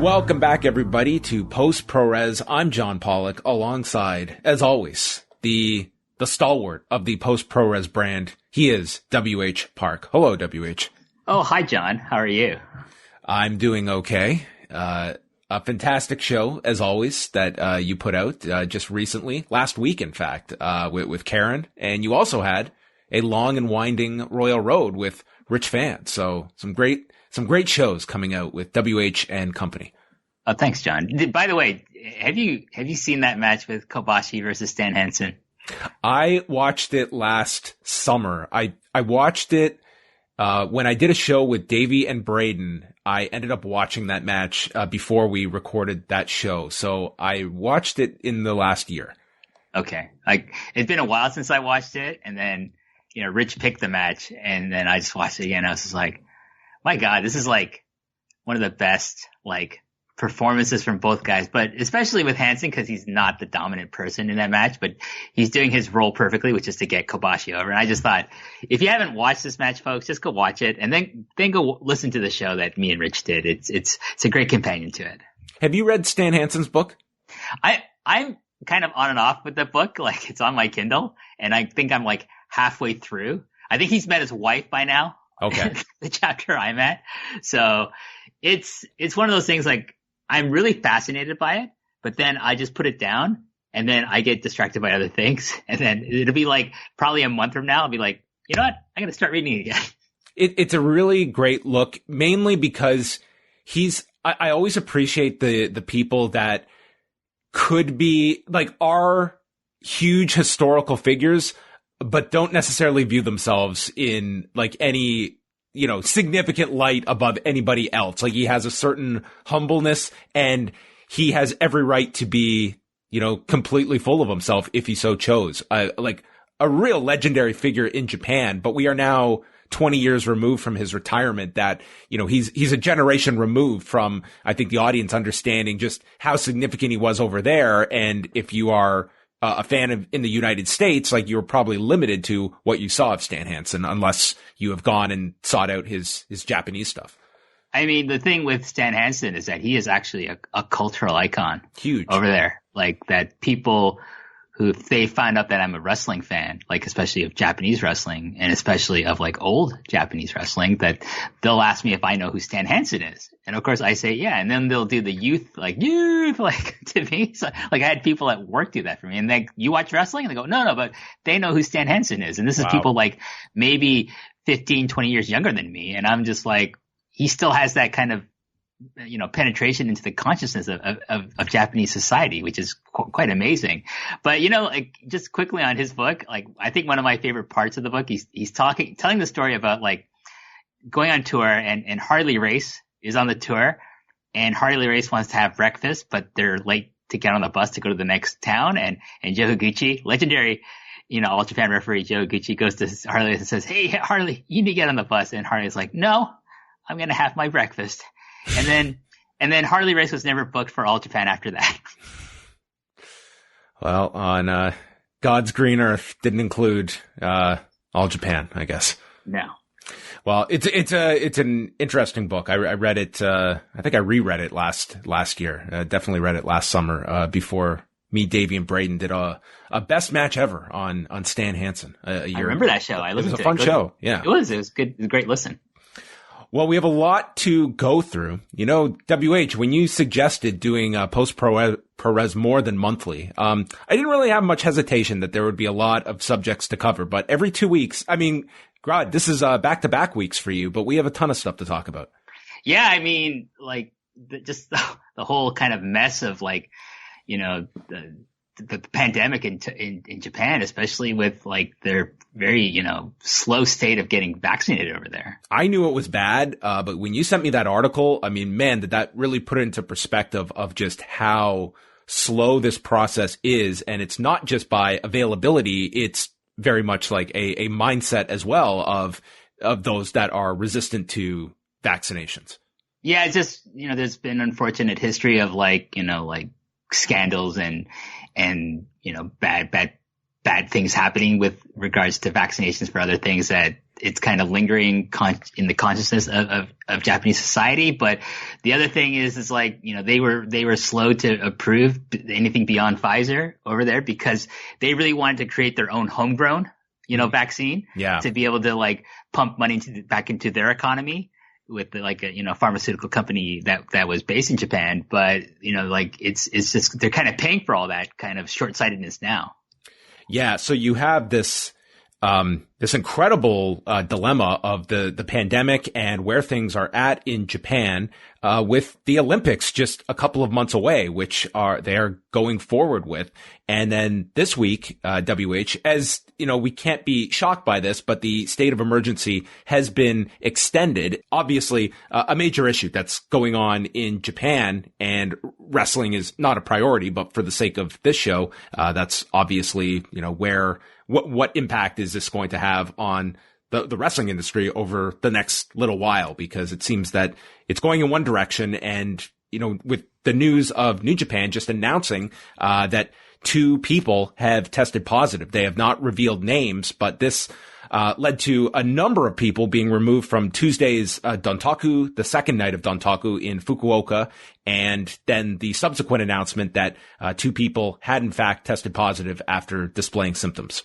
Welcome back, everybody, to Post ProRes. I'm John Pollock, alongside, as always, the stalwart of the Post ProRes brand. He is WH Park. Hello, WH. Oh, hi, John. How are you? I'm doing okay. A fantastic show, as always, that you put out just recently, last week, in fact, with Karen. And you also had a long and winding Royal Road with Rich Fan. So some great shows coming out with WH and company. Oh, thanks, John. By the way, have you seen that match with Kobashi versus Stan Hansen? I watched it last summer. I watched it when I did a show with Davey and Braden. I ended up watching that match before we recorded that show. So I watched it in the last year. Okay. It's been a while since I watched it, and then, Rich picked the match, and then I just watched it again. I was just like, my God, this is like one of the best performances from both guys, but especially with Hansen, because he's not the dominant person in that match, but he's doing his role perfectly, which is to get Kobashi over. And I just thought, if you haven't watched this match, folks, just go watch it and then go listen to the show that me and Rich did. It's a great companion to it. Have you read Stan Hansen's book? I'm kind of on and off with the book. It's on my Kindle, and I think I'm halfway through. I think he's met his wife by now. Okay. The chapter I'm at. So it's one of those things I'm really fascinated by it, but then I just put it down and then I get distracted by other things. And then it'll be probably a month from now, I'll be like, you know what? I'm going to start reading it again. It's a really great look, mainly because I always appreciate the people that could be are huge historical figures, but don't necessarily view themselves in any significant light above anybody else. He has a certain humbleness, and he has every right to be, completely full of himself if he so chose. A real legendary figure in Japan, but we are now 20 years removed from his retirement that, he's a generation removed from, I think, the audience understanding just how significant he was over there. And if you are a fan in the United States, you're probably limited to what you saw of Stan Hansen, unless you have gone and sought out his Japanese stuff. I mean, the thing with Stan Hansen is that he is actually a cultural icon. Huge. Over there. That people who, if they find out that I'm a wrestling fan, especially of Japanese wrestling, and especially of old Japanese wrestling, that they'll ask me if I know who Stan Hansen is. And of course I say, yeah. And then they'll do the youth to me. So I had people at work do that for me. And you watch wrestling? And they go, no, but they know who Stan Hansen is. And this is people maybe 15, 20 years younger than me. And I'm just he still has that kind of, penetration into the consciousness of Japanese society, which is quite amazing. But, just quickly on his book, I think one of my favorite parts of the book, he's telling the story about going on tour, and Harley Race is on the tour, and Harley Race wants to have breakfast, but they're late to get on the bus to go to the next town. And Joe Higuchi, legendary, All Japan referee Joe Higuchi, goes to Harley and says, "Hey, Harley, you need to get on the bus." And Harley's like, "No, I'm going to have my breakfast." And then Harley Race was never booked for All Japan after that. Well, on God's Green Earth didn't include All Japan, I guess. No. Well, it's an interesting book. I read it. I think I reread it last year. Definitely read it last summer before me, Davey, and Braden did a best match ever on Stan Hansen. I remember that show. It was a fun show. Yeah, it was good. It was a great listen. Well, we have a lot to go through. WH, when you suggested doing Post ProRes more than monthly, I didn't really have much hesitation that there would be a lot of subjects to cover. But every 2 weeks, I mean, God, this is back-to-back weeks for you, but we have a ton of stuff to talk about. Yeah, I mean, just the whole kind of mess of the pandemic in Japan, especially with their very, slow state of getting vaccinated over there. I knew it was bad, but when you sent me that article, I mean, man, did that really put it into perspective of just how slow this process is. And it's not just by availability. It's very much a mindset as well of those that are resistant to vaccinations. Yeah. It's just, there's been unfortunate history of scandals and bad things happening with regards to vaccinations for other things that it's kind of lingering in the consciousness of Japanese society. But the other thing is like, they were slow to approve anything beyond Pfizer over there because they really wanted to create their own homegrown, vaccine to be able to like pump money back into their economy with like a, pharmaceutical company that was based in Japan. But, like it's just, they're kind of paying for all that kind of short-sightedness now. Yeah. So you have this incredible dilemma of the pandemic and where things are at in Japan, with the Olympics just a couple of months away, which they're going forward with. And then this week, WH, as we can't be shocked by this, but the state of emergency has been extended. Obviously, a major issue that's going on in Japan, and wrestling is not a priority, but for the sake of this show, that's obviously, what impact is this going to have on the wrestling industry over the next little while? Because it seems that it's going in one direction. And, with the news of New Japan just announcing that 2 people have tested positive. They have not revealed names, but this led to a number of people being removed from Tuesday's Dontaku, the second night of Dontaku in Fukuoka, and then the subsequent announcement that 2 people had in fact tested positive after displaying symptoms.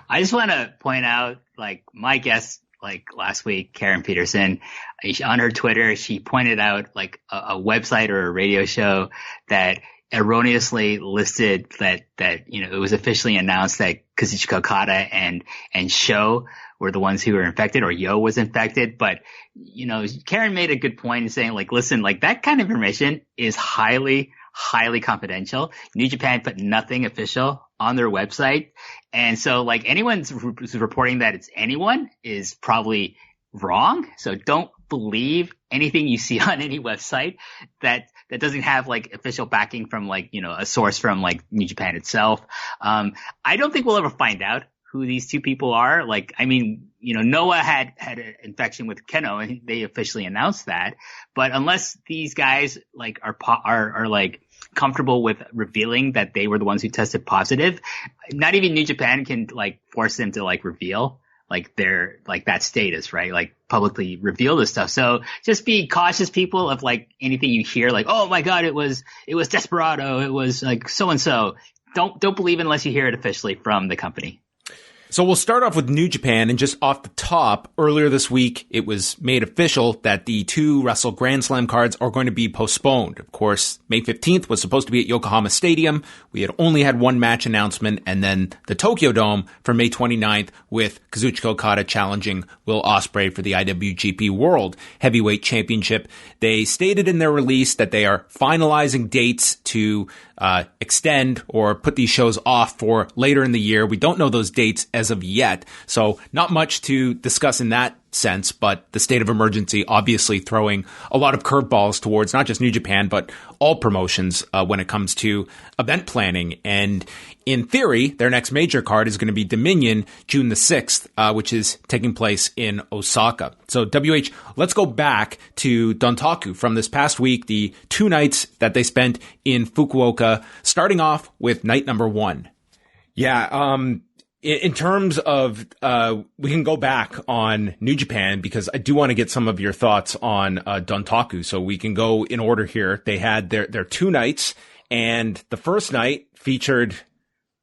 I just want to point out, like, my guest, like last week, Karen Peterson, on her Twitter, she pointed out like a website or a radio show that erroneously listed that it was officially announced that Kazuchika Okada and Sho were the ones who were infected, or Yo was infected. But Karen made a good point in saying, like, listen, like, that kind of information is highly confidential. New Japan put nothing official on their website. And so, like, anyone who's reporting that it's anyone is probably wrong. So don't believe anything you see on any website that doesn't have like official backing from like, a source from like New Japan itself. I don't think we'll ever find out who these 2 people are. Like, I mean, Noah had an infection with Keno, and they officially announced that. But unless these guys like are like comfortable with revealing that they were the ones who tested positive, not even New Japan can like force them to like reveal like their like that status, right? Like publicly reveal this stuff. So just be cautious, people, of like anything you hear, like, oh my God, it was Desperado, it was like so and so. Don't believe unless you hear it officially from the company. So we'll start off with New Japan, and just off the top, earlier this week, it was made official that the 2 Wrestle Grand Slam cards are going to be postponed. Of course, May 15th was supposed to be at Yokohama Stadium. We had only had one match announcement, and then the Tokyo Dome for May 29th with Kazuchika Okada challenging Will Ospreay for the IWGP World Heavyweight Championship. They stated in their release that they are finalizing dates to extend or put these shows off for later in the year. We don't know those dates as of yet, so not much to discuss in that sense, but the state of emergency obviously throwing a lot of curveballs towards not just New Japan, but all promotions when it comes to event planning. And in theory, their next major card is going to be Dominion June the 6th, which is taking place in Osaka. So WH, let's go back to Dontaku from this past week, the 2 nights that they spent in Fukuoka, starting off with night number 1. Yeah, in terms of, we can go back on New Japan because I do want to get some of your thoughts on Dontaku. So we can go in order here. They had their 2 nights, and the first night featured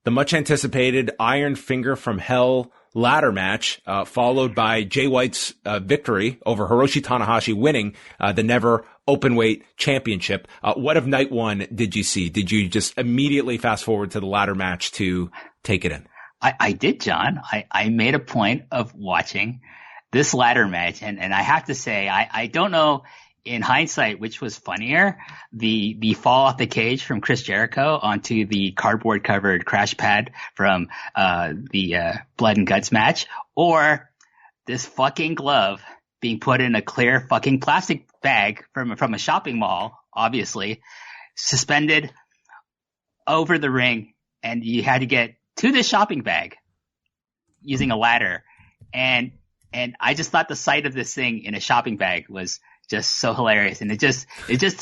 the much anticipated Iron Finger from Hell ladder match, followed by Jay White's victory over Hiroshi Tanahashi, winning the Never Openweight Championship. What of night 1 did you see? Did you just immediately fast forward to the ladder match to take it in? I did, John. I made a point of watching this ladder match, and I have to say, I don't know in hindsight which was funnier, the fall off the cage from Chris Jericho onto the cardboard covered crash pad from the Blood and Guts match, or this fucking glove being put in a clear fucking plastic bag from a shopping mall, obviously, suspended over the ring, and you had to get to this shopping bag using a ladder. And I just thought the sight of this thing in a shopping bag was just so hilarious. And it just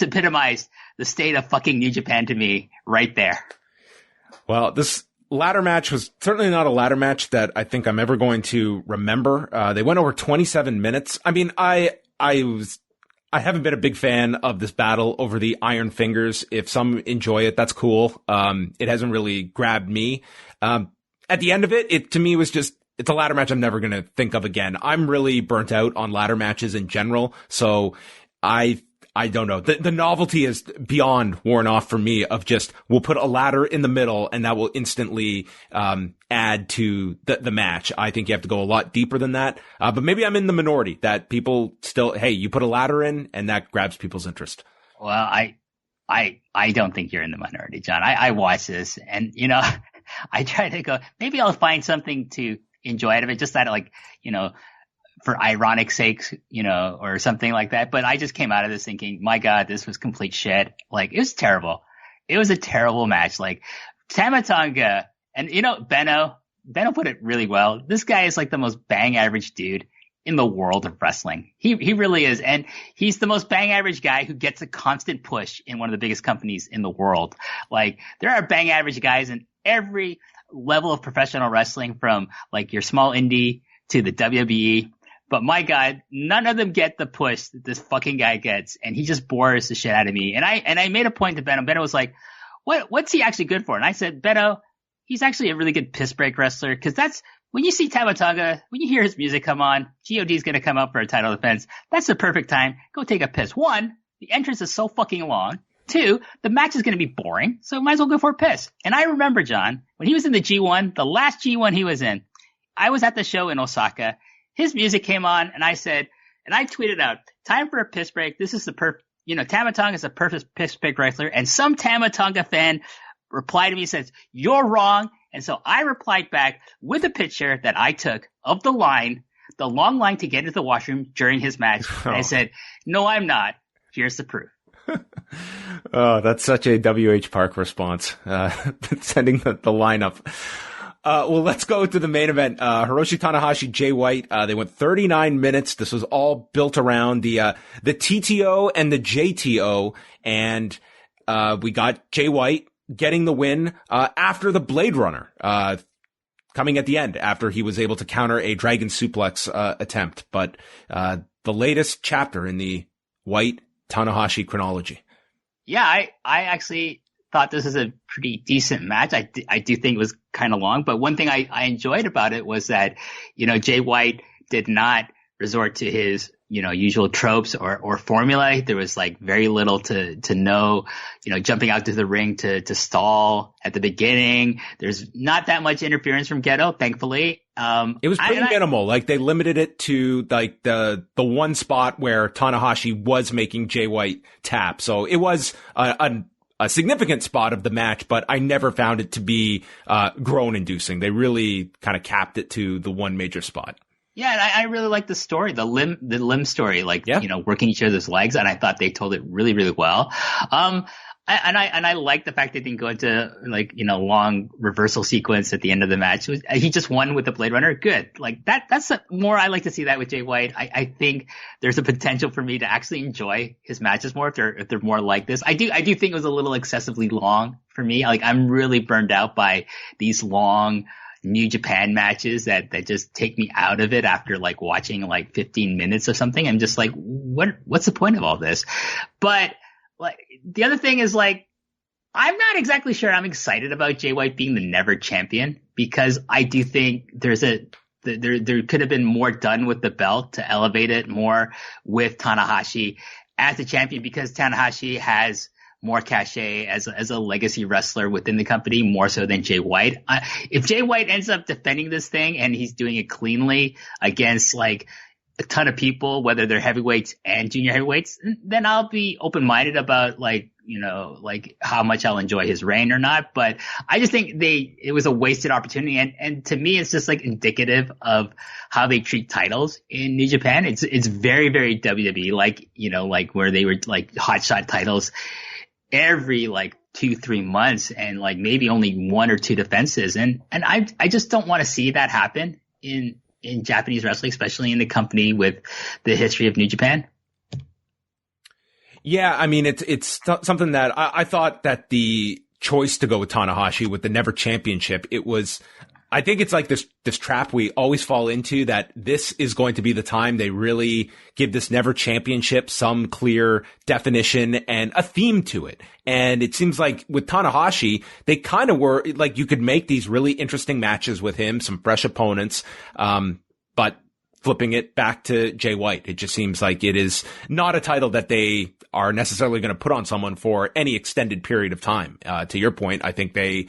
epitomized the state of fucking New Japan to me right there. Well, this ladder match was certainly not a ladder match that I think I'm ever going to remember. They went over 27 minutes. I mean, I haven't been a big fan of this battle over the Iron Fingers. If some enjoy it, that's cool. It hasn't really grabbed me. At the end of it to me was just, it's a ladder match I'm never going to think of again. I'm really burnt out on ladder matches in general. So I don't know. The novelty is beyond worn off for me of just, we'll put a ladder in the middle and that will instantly, add to the match. I think you have to go a lot deeper than that. But maybe I'm in the minority that people still, hey, you put a ladder in and that grabs people's interest. Well, I don't think you're in the minority, John. I watch this and, you know, I try to go, maybe I'll find something to enjoy out of it, just that, like, you know, for ironic sakes, you know, or something like that. But I just came out of this thinking, my God, this was complete shit. Like, it was terrible. It was a terrible match. Like, Tama Tonga, and, you know, Benno put it really well. This guy is like the most bang average dude in the world of wrestling. He really is. And he's the most bang average guy who gets a constant push in one of the biggest companies in the world. Like, there are bang average guys in every level of professional wrestling, from like your small indie to the WWE. But my God, none of them get the push that this fucking guy gets. And he just bores the shit out of me. And I made a point to Benno. Benno was like, what's he actually good for? And I said, Benno, he's actually a really good piss break wrestler. Cause that's when you see Tama Tonga, when you hear his music come on, God is going to come up for a title defense. That's the perfect time. Go take a piss. One, the entrance is so fucking long. Two, the match is going to be boring. So might as well go for a piss. And I remember, John, when he was in the G1, the last G1 he was in, I was at the show in Osaka. His music came on and I said, and I tweeted out, time for a piss break. This is the Tama Tonga is the perfect piss break wrestler. And some Tama Tonga fan replied to me and says, you're wrong. And so I replied back with a picture that I took of the long line to get into the washroom during his match. Oh. And I said, no, I'm not. Here's the proof. Oh, that's such a WH Park response. Sending the lineup. Well, let's go to the main event. Hiroshi Tanahashi, Jay White. They went 39 minutes. This was all built around the TTO and the JTO. And, we got Jay White getting the win, after the Blade Runner, coming at the end after he was able to counter a Dragon Suplex, attempt. But, the latest chapter in the White Tanahashi chronology. Yeah, I actually thought this was a pretty decent match. I do think it was kind of long, but one thing I enjoyed about it was that, you know, Jay White did not resort to his, you know, usual tropes or formula. There was like very little to no, you know, jumping out to the ring to stall at the beginning. There's not that much interference from Geto, thankfully. It was pretty minimal. Like, they limited it to like the one spot where Tanahashi was making Jay White tap. So it was a significant spot of the match, but I never found it to be groan inducing. They really kind of capped it to the one major spot. Yeah, and I really like the story, the limb story, like, you know, working each other's legs, and I thought they told it really, really well. I like the fact they didn't go into, like, you know, long reversal sequence at the end of the match. He just won with the Blade Runner. Good. Like, that's more, I like to see that with Jay White. I think there's a potential for me to actually enjoy his matches more if they're more like this. I do think it was a little excessively long for me. Like, I'm really burned out by these long New Japan matches that just take me out of it after like watching like 15 minutes or something. I'm just like, what's the point of all this? But like, the other thing is, like, I'm not exactly sure I'm excited about Jay White being the never champion, because I do think there could have been more done with the belt to elevate it more with Tanahashi as the champion, because Tanahashi has more cachet as a legacy wrestler within the company, more so than Jay White. If Jay White ends up defending this thing and he's doing it cleanly against like a ton of people, whether they're heavyweights and junior heavyweights, then I'll be open-minded about, like, you know, like how much I'll enjoy his reign or not. But I just think it was a wasted opportunity. And to me, it's just like indicative of how they treat titles in New Japan. It's very, very WWE, like, you know, like where they were like hotshot titles every like 2-3 months and like maybe only 1 or 2 defenses. And I just don't want to see that happen in Japanese wrestling, especially in the company with the history of New Japan. Yeah, I mean, it's something that I thought that the choice to go with Tanahashi with the Never Championship. I think it's like this trap we always fall into, that this is going to be the time they really give this Never Championship some clear definition and a theme to it. And it seems like with Tanahashi, they kind of were like, you could make these really interesting matches with him, some fresh opponents. But flipping it back to Jay White, it just seems like it is not a title that they are necessarily going to put on someone for any extended period of time. To your point, I think they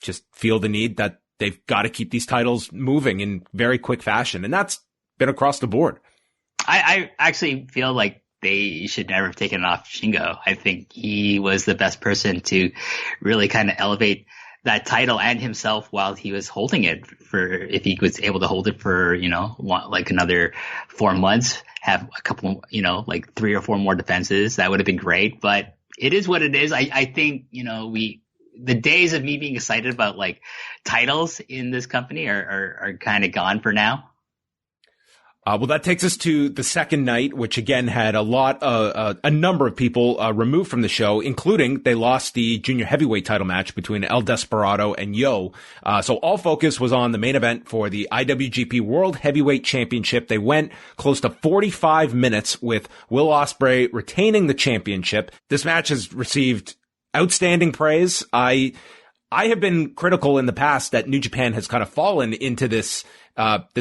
just feel the need that they've got to keep these titles moving in very quick fashion. And that's been across the board. I actually feel like they should never have taken it off Shingo. I think he was the best person to really kind of elevate that title and himself while he was holding it, for if he was able to hold it for, like another 4 months, have a couple, like 3 or 4 more defenses, that would have been great. But it is what it is. I think, the days of me being excited about like titles in this company are kind of gone for now. Well, that takes us to the second night, which again had a number of people removed from the show, including they lost the junior heavyweight title match between El Desperado and Yo. So all focus was on the main event for the IWGP World Heavyweight Championship. They went close to 45 minutes with Will Ospreay retaining the championship. This match has received outstanding praise. I have been critical in the past that New Japan has kind of fallen into this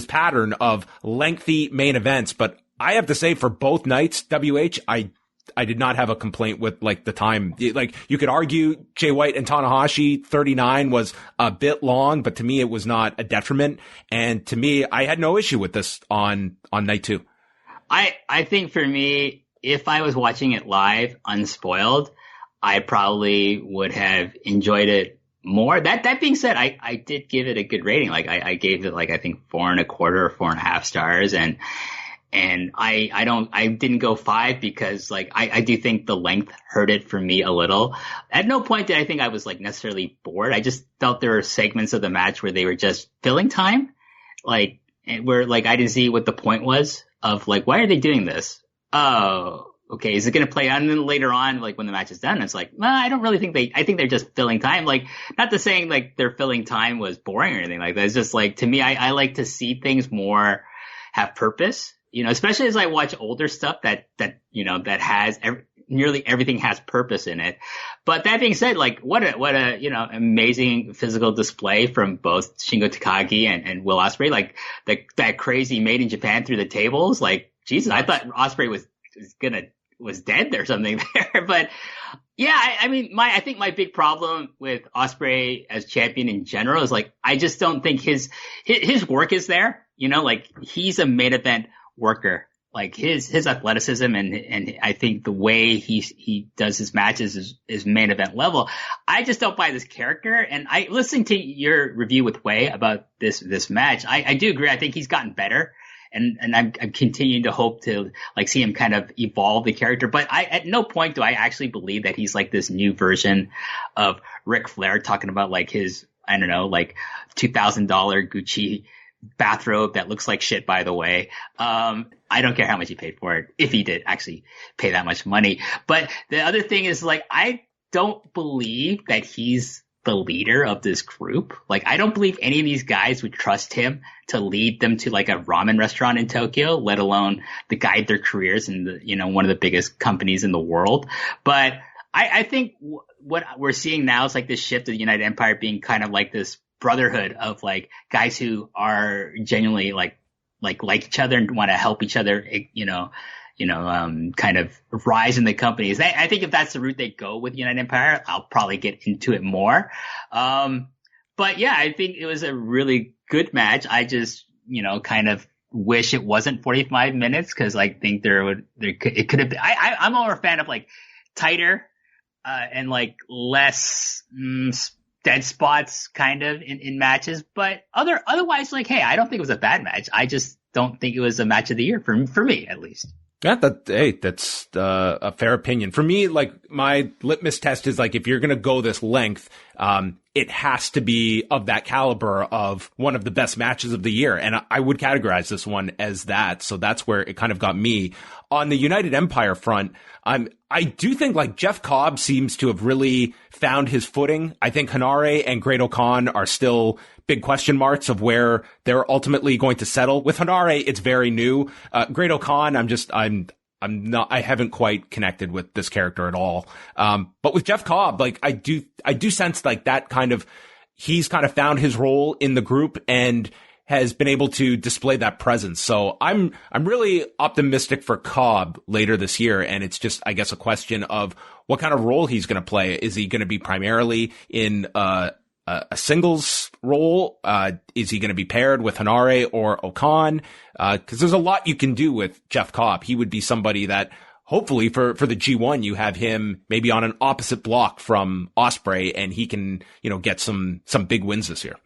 pattern of lengthy main events, but I have to say for both nights, I did not have a complaint with like the time. Like you could argue Jay White and Tanahashi 39 was a bit long, but to me it was not a detriment. And to me, I had no issue with this on night 2. I think for me, if I was watching it live unspoiled, I probably would have enjoyed it more. That being said, I did give it a good rating. Like I gave it like, I think 4.25 or 4.5 stars. And I didn't go 5 because like, I do think the length hurt it for me a little. At no point did I think I was like necessarily bored. I just felt there were segments of the match where they were just filling time. Like, where like, I didn't see what the point was of like, why are they doing this? Oh, okay, is it going to play on? And then later on, like when the match is done, it's like, nah, I don't really think I think they're just filling time. Like, not to saying like their filling time was boring or anything like that. It's just like, to me, I like to see things more have purpose, especially as I watch older stuff that has nearly everything has purpose in it. But that being said, like what a, amazing physical display from both Shingo Takagi and Will Ospreay, like that crazy made in Japan through the tables. Like, Jesus, I thought Ospreay was dead or something there. But yeah, I think my big problem with Ospreay as champion in general is like, I just don't think his work is there, like he's a main event worker, like his athleticism and I think the way he does his matches is main event level. I just don't buy this character. And listening to your review with Wei about this match, I do agree. I think he's gotten better. And I'm continuing to hope to like see him kind of evolve the character. But at no point do I actually believe that he's like this new version of Ric Flair talking about like his, I don't know, like $2,000 Gucci bathrobe that looks like shit, by the way. I don't care how much he paid for it, if he did actually pay that much money. But the other thing is like, I don't believe that he's the leader of this group. Like, I don't believe any of these guys would trust him to lead them to like a ramen restaurant in Tokyo, let alone to guide their careers in the, one of the biggest companies in the world. But I think what we're seeing now is like this shift of the United Empire being kind of like this brotherhood of like guys who are genuinely like each other and want to help each other, kind of rise in the companies. I think if that's the route they go with United Empire, I'll probably get into it more. But yeah, I think it was a really good match. I just, kind of wish it wasn't 45 minutes because I think it could have been. I'm more a fan of like tighter, and like less, dead spots kind of in matches. But otherwise, like, hey, I don't think it was a bad match. I just don't think it was a match of the year for me, at least. Yeah, that's a fair opinion. For me, like my litmus test is like, if you're going to go this length, it has to be of that caliber of one of the best matches of the year. And I would categorize this one as that. So that's where it kind of got me. On the United Empire front, I do think like Jeff Cobb seems to have really found his footing. I think Hanare and Great-O-Khan are still big question marks of where they're ultimately going to settle. With Hanare, it's very new. Great-O-Khan, I haven't quite connected with this character at all. But with Jeff Cobb, like I do sense like that kind of, he's kind of found his role in the group and has been able to display that presence. So I'm really optimistic for Cobb later this year. And it's just, I guess, a question of what kind of role he's going to play. Is he going to be primarily in, a singles role? Is he going to be paired with Hanare or Okan? Cause there's a lot you can do with Jeff Cobb. He would be somebody that hopefully for the G1, you have him maybe on an opposite block from Ospreay and he can, get some big wins this year.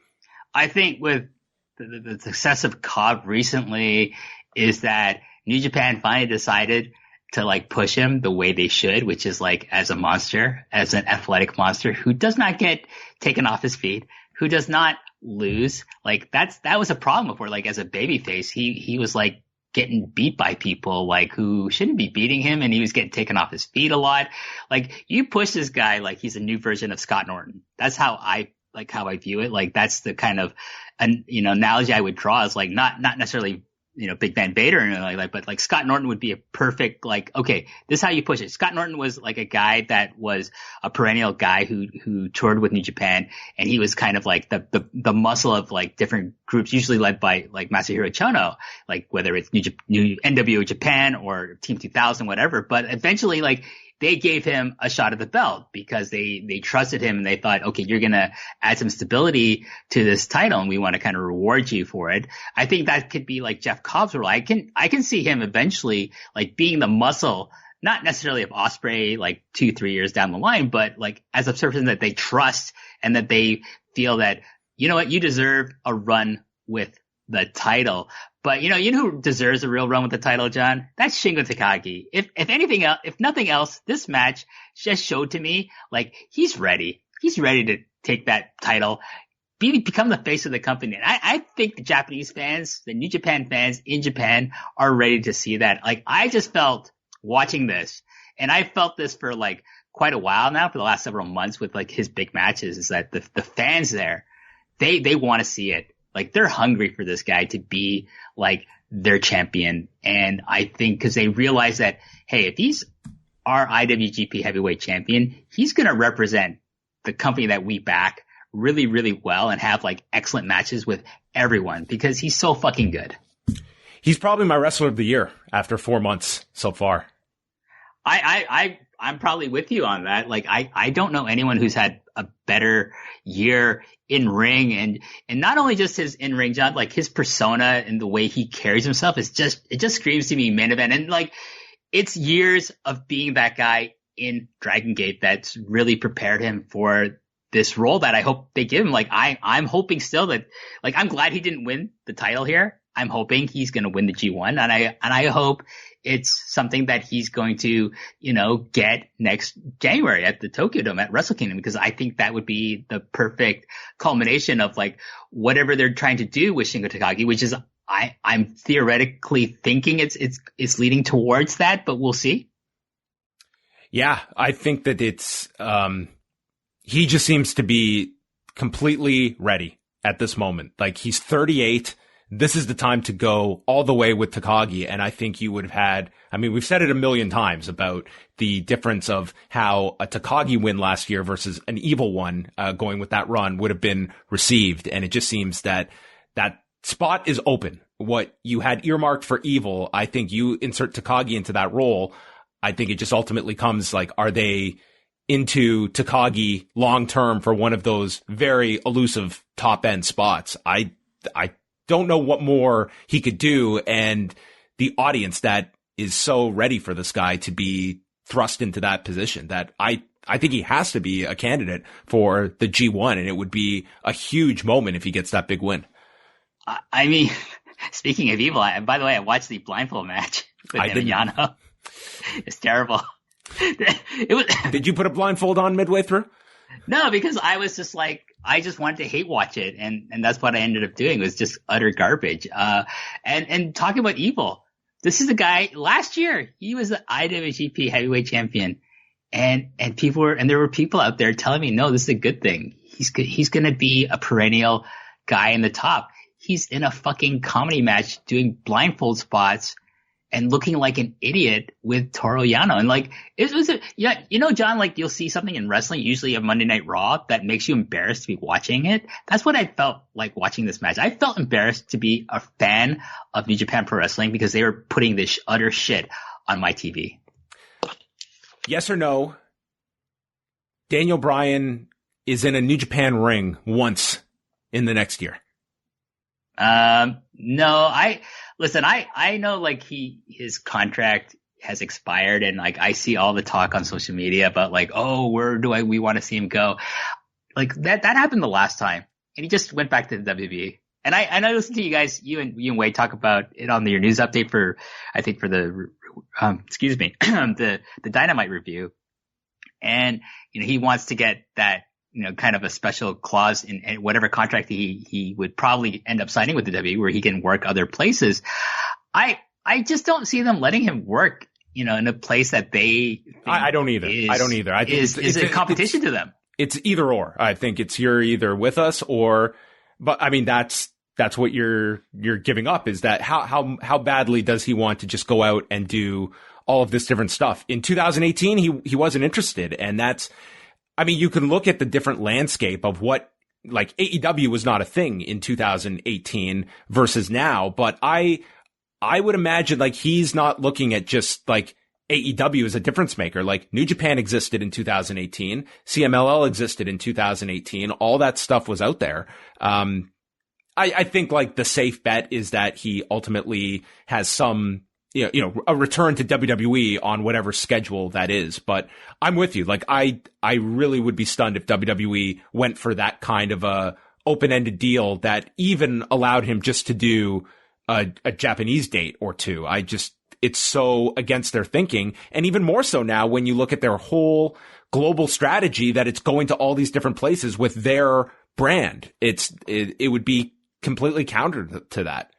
I think with the success of Cobb recently is that New Japan finally decided to like push him the way they should, which is like as a monster, as an athletic monster who does not get taken off his feet, who does not lose. Like that was a problem before. Like as a babyface, he was like getting beat by people like who shouldn't be beating him, and he was getting taken off his feet a lot. Like you push this guy like he's a new version of Scott Norton. That's how I view it. Like that's the kind of analogy I would draw is like not necessarily Big Van Vader or anything like that, but like Scott Norton would be a perfect, like, okay, this is how you push it. Scott Norton was like a guy that was a perennial guy who toured with New Japan, and he was kind of like the muscle of like different groups, usually led by like Masahiro Chono, like whether it's new NWO Japan or Team 2000, whatever. But eventually, like, they gave him a shot at the belt because they trusted him and they thought, okay, you're going to add some stability to this title and we want to kind of reward you for it. I think that could be like Jeff Cobb's role. I can see him eventually like being the muscle, not necessarily of Ospreay like 2-3 years down the line, but like as a person that they trust and that they feel that, you know what, you deserve a run with the title. But you know who deserves a real run with the title, John? That's Shingo Takagi. If anything else, if nothing else, this match just showed to me like he's ready. He's ready to take that title, become the face of the company. And I think the Japanese fans, the New Japan fans in Japan are ready to see that. Like I just felt watching this, and I felt this for like quite a while now, for the last several months with like his big matches, is that the fans there, they want to see it. Like they're hungry for this guy to be like their champion. And I think because they realize that, hey, if he's our IWGP heavyweight champion, he's going to represent the company that we back really, really well and have like excellent matches with everyone because he's so fucking good. He's probably my wrestler of the year after 4 months so far. I'm probably with you on that. Like, I don't know anyone who's had a better year in ring and not only just his in ring job, like his persona and the way he carries himself it just screams to me main event. And like, it's years of being that guy in Dragon Gate that's really prepared him for this role that I hope they give him. Like, I'm hoping still that, like, I'm glad he didn't win the title here. I'm hoping he's going to win the G1 and I hope it's something that he's going to, get next January at the Tokyo Dome at Wrestle Kingdom, because I think that would be the perfect culmination of like whatever they're trying to do with Shingo Takagi, which is I'm theoretically thinking it's leading towards that, but we'll see. Yeah, I think that it's he just seems to be completely ready at this moment. Like he's 38. This is the time to go all the way with Takagi. And I think you would have had, we've said it a million times about the difference of how a Takagi win last year versus an Evil one, going with that run would have been received. And it just seems that spot is open. What you had earmarked for Evil, I think you insert Takagi into that role. I think it just ultimately comes like, are they into Takagi long term for one of those very elusive top end spots? I don't know what more he could do, and the audience that is so ready for this guy to be thrust into that position that I think he has to be a candidate for the G1, and it would be a huge moment if he gets that big win. Speaking of Evil, by the way, I watched the blindfold match with him and Yano. It's terrible. Did you put a blindfold on midway through? No, because I was just like, I just wanted to hate watch it, and that's what I ended up doing, was just utter garbage. And talking about Evil, this is the guy, last year, he was the IWGP heavyweight champion, and there were people out there telling me, no, this is a good thing. He's gonna be a perennial guy in the top. He's in a fucking comedy match doing blindfold spots and looking like an idiot with Toru Yano. And like, it was John, like, you'll see something in wrestling, usually a Monday Night Raw, that makes you embarrassed to be watching it. That's what I felt like watching this match. I felt embarrassed to be a fan of New Japan Pro Wrestling because they were putting this utter shit on my TV. Yes or no? Daniel Bryan is in a New Japan ring once in the next year. No, I know, like, his contract has expired, and like, I see all the talk on social media about like, oh, where do we want to see him go? Like, that happened the last time, and he just went back to the WWE. And I listened to you guys, you and Wade, talk about it on your news update for the, the Dynamite review. And, he wants to get that, kind of a special clause in whatever contract he would probably end up signing with the WWE, where he can work other places. I just don't see them letting him work, in a place that they think I don't either. I think is a competition to them. It's either or. I think it's you're either with us or, but I mean, that's what you're giving up, is that how badly does he want to just go out and do all of this different stuff? In 2018, he wasn't interested. And you can look at the different landscape of what, like, AEW was not a thing in 2018 versus now, but I would imagine, like, he's not looking at just like AEW as a difference maker. Like, New Japan existed in 2018, CMLL existed in 2018, all that stuff was out there. I think, like, the safe bet is that he ultimately has some, a return to WWE on whatever schedule that is. But I'm with you. Like, I really would be stunned if WWE went for that kind of a open-ended deal that even allowed him just to do a Japanese date or two. It's so against their thinking. And even more so now when you look at their whole global strategy, that it's going to all these different places with their brand. It would be completely counter to that.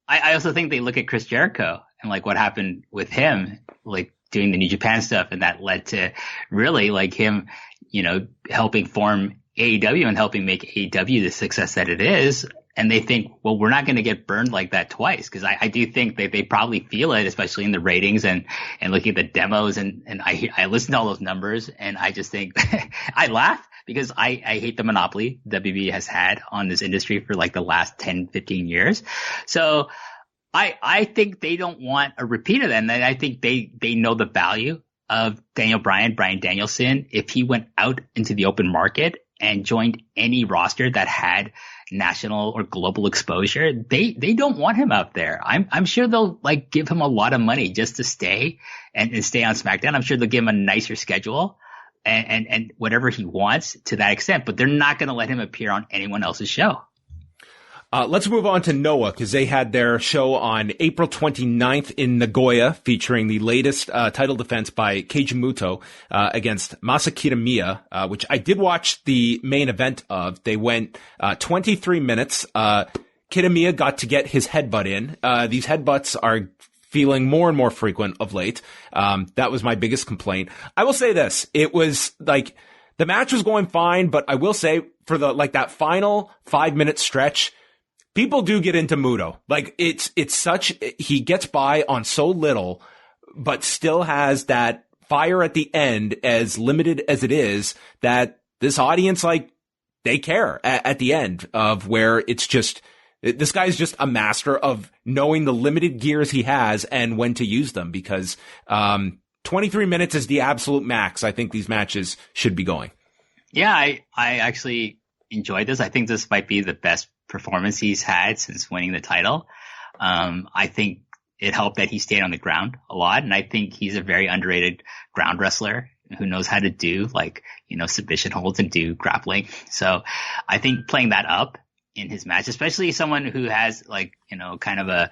I also think they look at Chris Jericho and like what happened with him, like doing the New Japan stuff, and that led to really like him, helping form AEW and helping make AEW the success that it is. And they think, well, we're not going to get burned like that twice. Cause I do think that they probably feel it, especially in the ratings and looking at the demos. And I listen to all those numbers, and I just think I laugh because I hate the monopoly WB has had on this industry for like the last 10, 15 years. So I think they don't want a repeat of that. And I think they know the value of Brian Danielson. If he went out into the open market and joined any roster that had national or global exposure, they don't want him out there. I'm sure they'll like give him a lot of money just to stay and stay on SmackDown. I'm sure they'll give him a nicer schedule and whatever he wants to that extent, but they're not going to let him appear on anyone else's show. Let's move on to Noah, because they had their show on April 29th in Nagoya, featuring the latest title defense by Keiji Muto against Masa Kitamiya, which I did watch the main event of. They went 23 minutes. Kitamiya got to get his headbutt in. These headbutts are feeling more and more frequent of late. That was my biggest complaint. I will say this. It was like the match was going fine, but I will say for that final 5-minute stretch, people do get into Muto. Like, it's such, he gets by on so little, but still has that fire at the end, as limited as it is, that this audience, like, they care at the end of where it's just, this guy's just a master of knowing the limited gears he has and when to use them, because 23 minutes is the absolute max I think these matches should be going. Yeah, I actually enjoyed this. I think this might be the best performance he's had since winning the title. I think it helped that he stayed on the ground a lot, and I think he's a very underrated ground wrestler who knows how to do submission holds and do grappling. So I think playing that up in his match, especially someone who has kind of a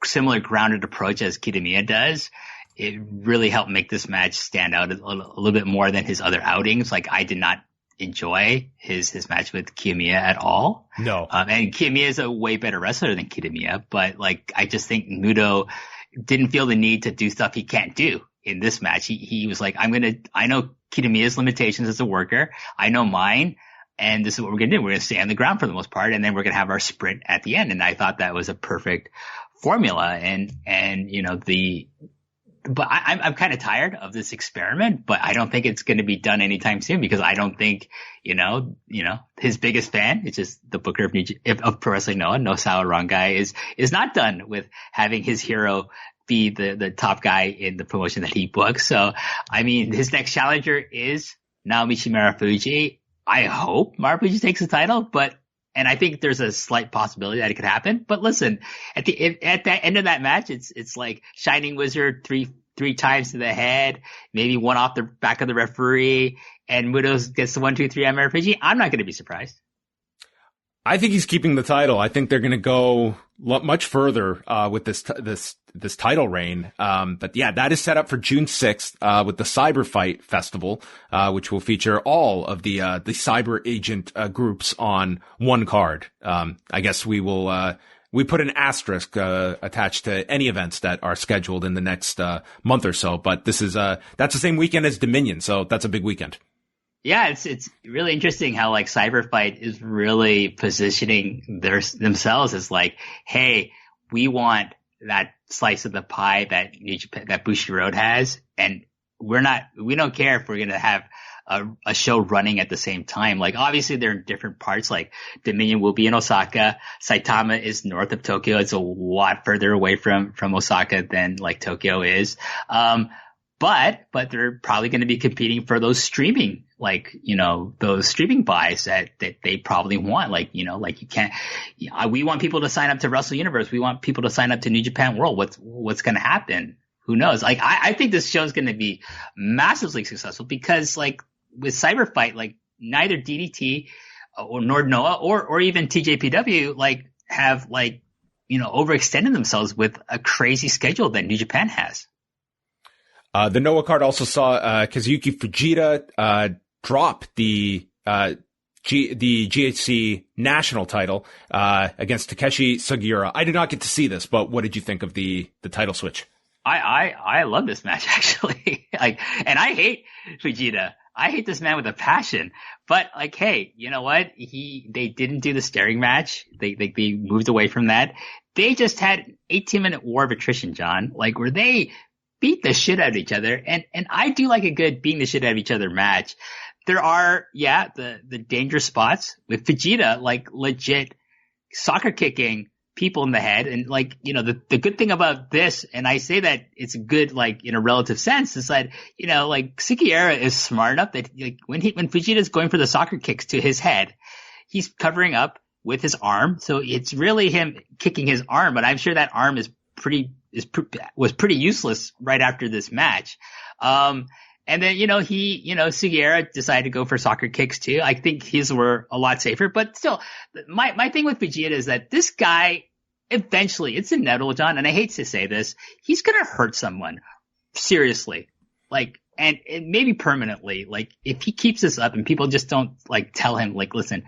similar grounded approach as Kitamiya does, it really helped make this match stand out a little bit more than his other outings. Like, I did not enjoy his match with Kitamiya at all. No. And Kitamiya is a way better wrestler than Kitamiya, but like, I just think Muto didn't feel the need to do stuff he can't do in this match. He was like, I know Kitamiya's limitations as a worker. I know mine. And this is what we're going to do. We're going to stay on the ground for the most part. And then we're going to have our sprint at the end. And I thought that was a perfect formula. And, but I'm kind of tired of this experiment, but I don't think it's going to be done anytime soon because I don't think, his biggest fan, it's just the booker of Pro Wrestling Noah, Nosawa Rangai, is not done with having his hero be the top guy in the promotion that he books. So, I mean, his next challenger is Naomichi Marufuji. I hope Marufuji takes the title, and I think there's a slight possibility that it could happen. But listen, at the end of that match, it's like Shining Wizard three times to the head, maybe one off the back of the referee, and Muto gets the 1, 2, 3 on Marufuji. I'm not going to be surprised. I think he's keeping the title. I think they're going to go much further with this title reign. But yeah, that is set up for June 6th with the Cyber Fight Festival, which will feature all of the cyber agent groups on one card. I guess we will we put an asterisk attached to any events that are scheduled in the next month or so. But this is that's the same weekend as Dominion, so that's a big weekend. Yeah, it's really interesting how like Cyber Fight is really positioning themselves as like, hey, we want that slice of the pie that that Bushi Road has, and we don't care if we're gonna have a show running at the same time. Like, obviously they're in different parts. Like, Dominion will be in Osaka. Saitama is north of Tokyo. It's a lot further away from Osaka than like Tokyo is. But they're probably going to be competing for those streaming, those streaming buys that they probably want. You can't, we want people to sign up to Wrestle Universe. We want people to sign up to New Japan World. What's going to happen? Who knows? Like, I think this show is going to be massively successful because like with Cyber Fight, like neither DDT nor Noah or even TJPW have overextended themselves with a crazy schedule that New Japan has. The Noah card also saw Kazuki Fujita drop the GHC national title against Takeshi Sugiura. I did not get to see this, but what did you think of the title switch? I love this match actually. And I hate Fujita. I hate this man with a passion. But like, hey, you know what? They didn't do the staring match. They moved away from that. They just had an 18-minute war of attrition, John. Like, where they beat the shit out of each other. And I do like a good beating the shit out of each other match. There are, the dangerous spots with Fujita, like legit soccer kicking people in the head. And like, the good thing about this, and I say that it's good, like in a relative sense, is that, like Sugiura is smart enough that like when Fujita is going for the soccer kicks to his head, he's covering up with his arm. So it's really him kicking his arm, but I'm sure that arm was pretty useless right after this match. And then, Sugiura decided to go for soccer kicks too. I think his were a lot safer, but still, my thing with Vegeta is that this guy, eventually, it's inevitable, John, and I hate to say this, he's gonna hurt someone. Seriously. Like, and maybe permanently. Like, if he keeps this up and people just don't, like, tell him, like, listen,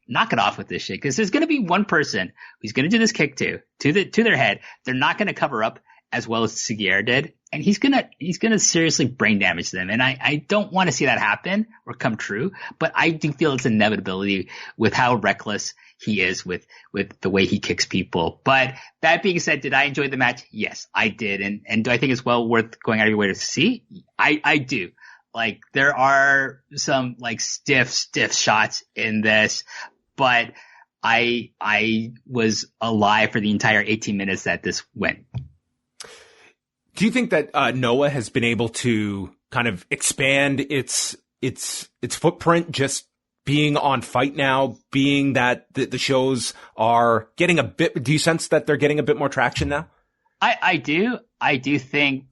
knock it off with this shit. Cause there's gonna be one person who's gonna do this kick to their head. They're not gonna cover up as well as Sugiura did. And he's gonna seriously brain damage them. And I don't want to see that happen or come true, but I do feel it's inevitability with how reckless he is with the way he kicks people. But that being said, did I enjoy the match? Yes, I did. And do I think it's well worth going out of your way to see? I do. Like, there are some like stiff shots in this, but I was alive for the entire 18 minutes that this went. Do you think that Noah has been able to kind of expand its footprint just being on Fight Now, being that the shows are getting a bit, do you sense that they're getting a bit more traction now? I do think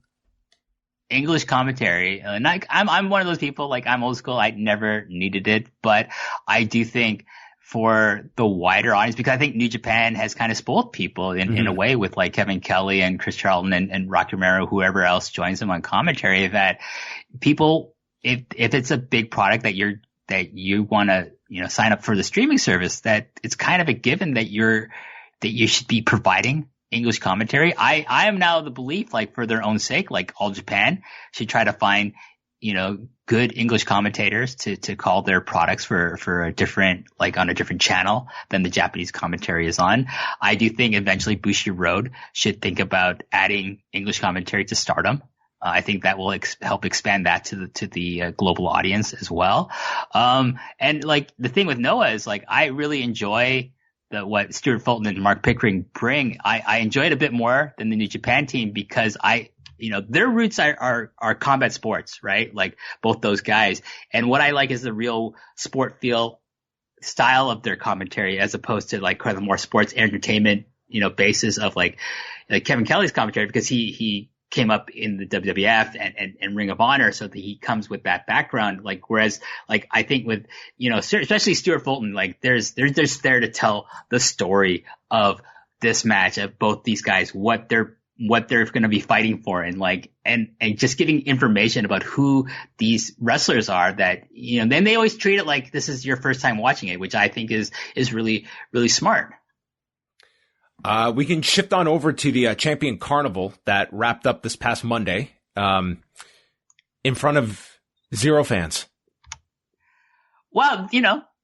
English commentary, and I'm one of those people, like, I'm old school, I never needed it, but I do think for the wider audience, because I think New Japan has kind of spoiled people in a way with like Kevin Kelly and Chris Charlton and Rocky Romero, whoever else joins them on commentary, that people, if it's a big product that you want to, sign up for the streaming service, that it's kind of a given that you should be providing English commentary. I am now of the belief, like, for their own sake, like All Japan should try to find, good English commentators to call their products for a different, like on a different channel than the Japanese commentary is on. I do think eventually Bushiroad should think about adding English commentary to Stardom. I think that will help expand that to the global audience as well. And like the thing with Noah is, like, I really enjoy what Stuart Fulton and Mark Pickering bring. I enjoy it a bit more than the New Japan team because their roots are combat sports, right? Like both those guys. And what I like is the real sport feel style of their commentary, as opposed to like kind of more sports entertainment, basis of like Kevin Kelly's commentary, because he came up in the WWF and Ring of Honor, so that he comes with that background. Like, whereas, like, I think with, especially Stuart Fulton, like there's there to tell the story of this match, of both these guys, what they're going to be fighting for, and like, and just giving information about who these wrestlers are, that, then they always treat it like this is your first time watching it, which I think is really, really smart. We can shift on over to the Champion Carnival that wrapped up this past Monday, in front of 0 fans. Well,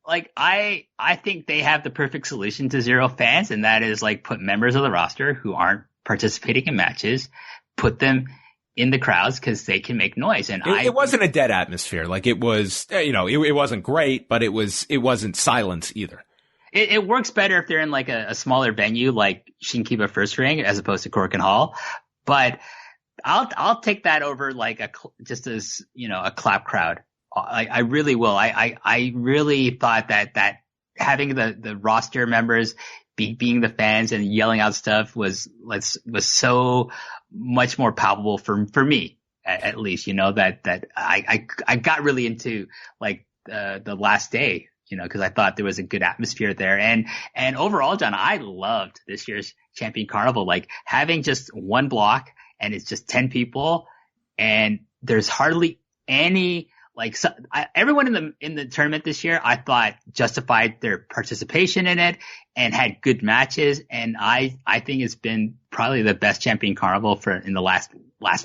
like I think they have the perfect solution to 0 fans, and that is like put members of the roster who aren't participating in matches, put them in the crowds because they can make noise. And it wasn't a dead atmosphere. Like it was, it wasn't great, but it wasn't silence either. It works better if they're in like a smaller venue like Shinkiba First Ring as opposed to Korakuen Hall. But I'll take that over like just as, a clap crowd. I really will. I really thought that having the roster members being the fans and yelling out stuff was so much more palpable for me, at least, that I got really into like the last day, because I thought there was a good atmosphere there. And overall, John, I loved this year's Champion Carnival, like having just one block and it's just 10 people and there's hardly any, like, everyone in the tournament this year, I thought justified their participation in it and had good matches. And I think it's been probably the best Champion Carnival in the last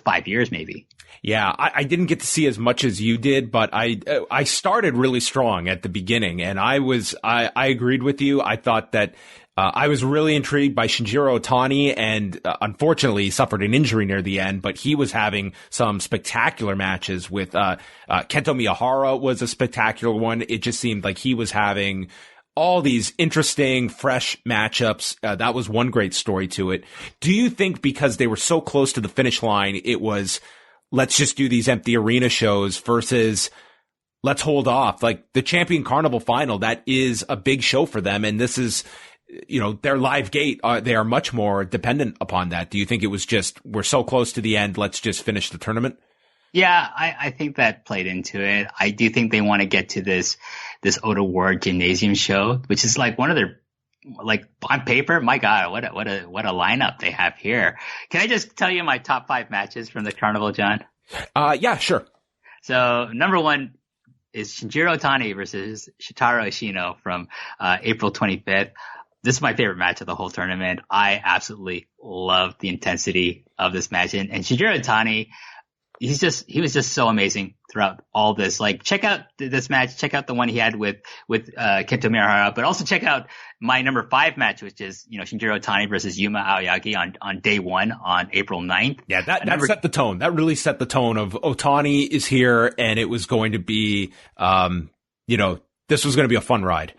5 years, maybe. Yeah, I didn't get to see as much as you did, but I started really strong at the beginning, and I agreed with you. I thought that I was really intrigued by Shinjirotani, and unfortunately he suffered an injury near the end, but he was having some spectacular matches with Kento Miyahara was a spectacular one. It just seemed like he was having all these interesting, fresh matchups. That was one great story to it. Do you think because they were so close to the finish line, it was, let's just do these empty arena shows versus let's hold off? Like the Champion Carnival final, that is a big show for them. And this is, their live gate, they are much more dependent upon that. Do you think it was just, we're so close to the end, let's just finish the tournament? Yeah, I think that played into it. I do think they want to get to this Oda Ward Gymnasium show, which is like one of their, like, on paper, my God, what a lineup they have here. Can I just tell you my top 5 matches from the Carnival, John? Yeah, sure. So number 1 is Shinjirotani versus Shitaro Ashino from April 25th. This is my favorite match of the whole tournament. I absolutely loved the intensity of this match. And Shinjirotani, he was just so amazing throughout all this. Like, check out this match. Check out the one he had with Kento Miyahara, but also check out my number 5 match, which is, Shinjirotani versus Yuma Aoyagi on day 1 on April 9th. Yeah, that set the tone. That really set the tone of Otani is here, and it was going to be, this was going to be a fun ride.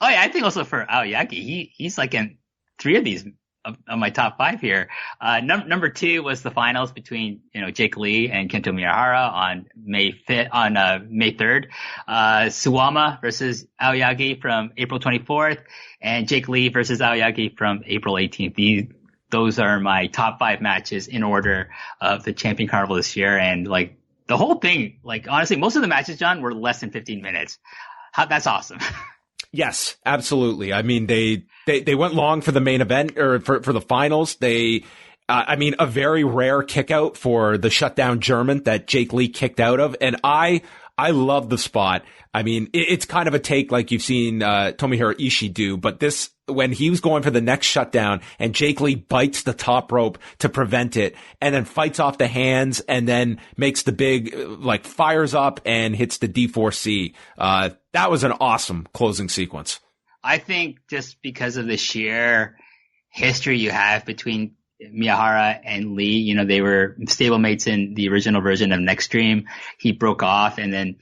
Oh yeah, I think also for Aoyagi, he's like in 3 of these of my top 5 here. Number 2 was the finals between, Jake Lee and Kento Miyahara on May 3rd. Suwama versus Aoyagi from April 24th, and Jake Lee versus Aoyagi from April 18th. Those are my top 5 matches in order of the Champion Carnival this year. And like the whole thing, like honestly, most of the matches, John, were less than 15 minutes. That's awesome. Yes, absolutely. I mean, they went long for the main event or for the finals. A very rare kick out for the shutdown German that Jake Lee kicked out of. And I love the spot. I mean, it's kind of a take like you've seen, Tomohiro Ishii do, but when he was going for the next shutdown and Jake Lee bites the top rope to prevent it and then fights off the hands and then makes the big, fires up and hits the D4C. That was an awesome closing sequence. I think just because of the sheer history you have between Miyahara and Lee, they were stablemates in the original version of Next Dream. He broke off and then,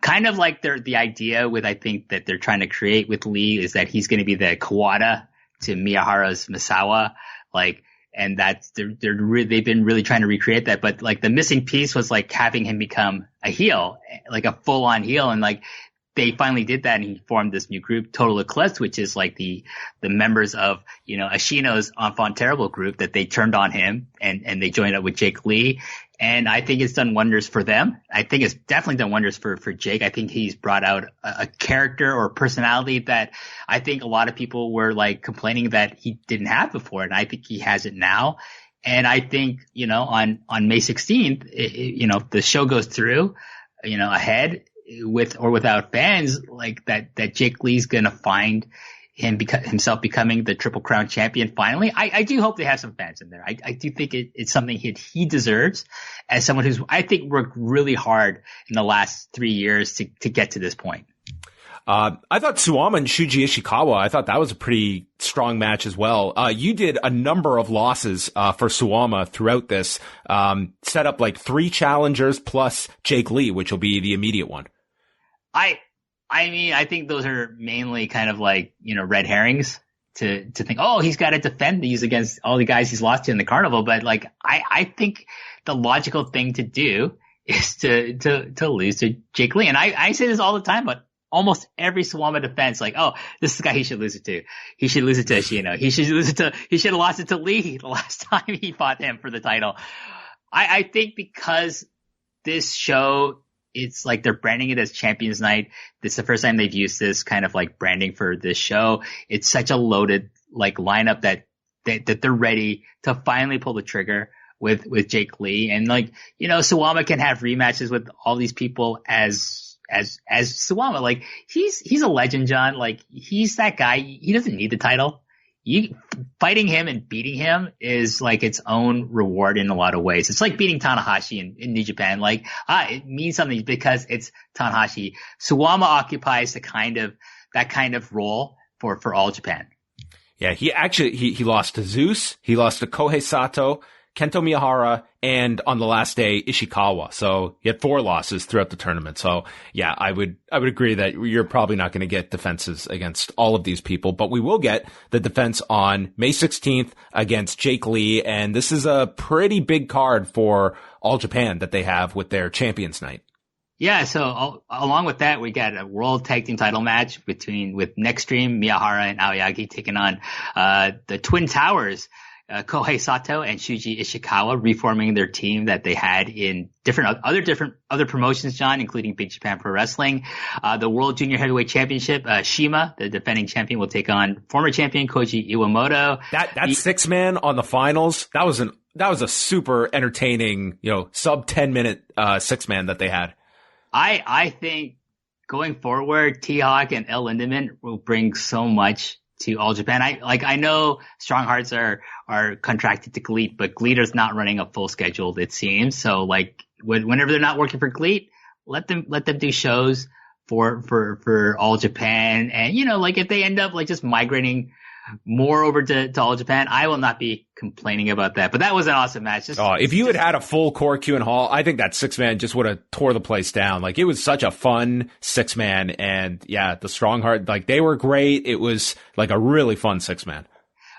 kind of like the idea with, I think that they're trying to create with Lee is that he's going to be the Kawada to Miyahara's Misawa. And they've been really trying to recreate that. But the missing piece was having him become a heel, a full on heel. And they finally did that and he formed this new group, Total Eclipse, which is the members of, Ashino's Enfant Terrible group that they turned on him and they joined up with Jake Lee. And I think it's done wonders for them. I think it's definitely done wonders for Jake. I think he's brought out a character or personality that I think a lot of people were complaining that he didn't have before. And I think he has it now. And I think, on May 16th, if the show goes through, ahead with or without fans, that Jake Lee's going to find himself becoming the Triple Crown champion finally. I do hope they have some fans in there. I do think it's something he deserves as someone who's, I think, worked really hard in the last 3 years to get to this point. I thought Suwama and Shuji Ishikawa, I thought that was a pretty strong match as well. You did a number of losses, for Suwama throughout this, set up 3 challengers plus Jake Lee, which will be the immediate one. I mean, I think those are mainly kind of red herrings to think, oh, he's got to defend these against all the guys he's lost to in the carnival. But I think the logical thing to do is to lose to Jake Lee. And I say this all the time, but almost every Suwama defense, oh, this is the guy he should lose it to. He should lose it to Ashino. He should have lost it to Lee the last time he fought him for the title. I think because this show, it's they're branding it as Champions Night. This is the first time they've used this kind of branding for this show. It's such a loaded lineup that they're ready to finally pull the trigger with Jake Lee. And Suwama can have rematches with all these people as Suwama. He's a legend, John. He's that guy. He doesn't need the title. Fighting him and beating him is its own reward in a lot of ways. It's like beating Tanahashi in New Japan. It means something because it's Tanahashi. Suwama occupies that kind of role for All Japan. Yeah, he lost to Zeus, he lost to Kohei Sato, Kento Miyahara, and on the last day, Ishikawa. So he had 4 losses throughout the tournament. So yeah, I would agree that you're probably not going to get defenses against all of these people, but we will get the defense on May 16th against Jake Lee. And this is a pretty big card for All Japan that they have with their Champions Night. Yeah, so along with that, we got a World Tag Team title match with Next Dream, Miyahara and Aoyagi taking on the Twin Towers, Kohei Sato and Shuji Ishikawa, reforming their team that they had in other promotions, John, including Big Japan Pro Wrestling. The World Junior Heavyweight Championship, Shima, the defending champion, will take on former champion Koji Iwamoto. That 6-man on the finals, that was a super entertaining, sub 10-minute 6-man that they had. I think going forward, T-Hawk and El Lindemann will bring so much to All Japan. I know Strong Hearts are contracted to GLEAT, but GLEAT is not running a full schedule, it seems. So whenever they're not working for GLEAT, let them do shows for All Japan. And if they end up just migrating more over to All Japan, I will not be complaining about that. But that was an awesome match. If you had a full Korakuen Hall, I think that 6-man just would have tore the place down. It was such a fun 6-man, and yeah, the Strong Heart, they were great. It was a really fun 6-man.